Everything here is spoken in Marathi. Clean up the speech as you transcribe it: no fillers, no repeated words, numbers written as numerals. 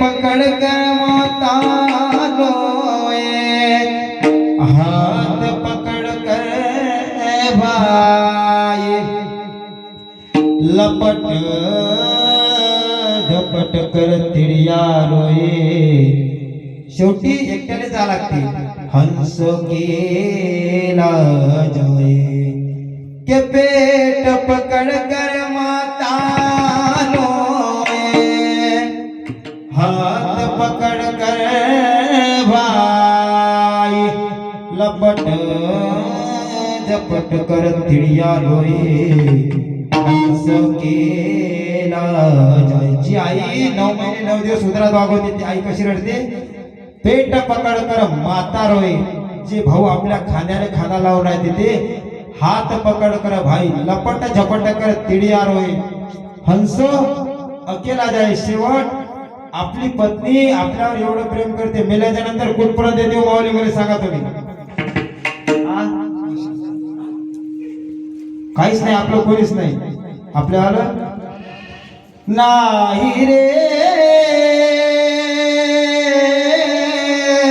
पकड़ कर माता लोए, हाथ पकड़ कर भाई लपट झपट कर तिडिया रोए. शेवटी एकट्याने जा लागते. हंस केला जोए के पेट पकड़ कर माता लोए, हाथ पकड़ कर भाई लपट झपट कर तिडिया रोए. हंस केला जोए. जी आई 9 महिने 9 दिवस उदरात वागवते ती आई कशी रडते? पेट पकड कर माता रोए. जे भाऊ आपल्या खांद्याने खांदा लावून राहते ते हात पकड कर भाई लपट झपट कर तिडिया रोए. हंस अकेला जाय. शेवट आपली पत्नी आपल्यावर एवढं प्रेम करते, मेल्याच्या नंतर कुठपर्यंत येते माऊली मला सांगा तुम्ही? काहीच नाही, आपलं कोणीच नाही आपल्याला नाही रे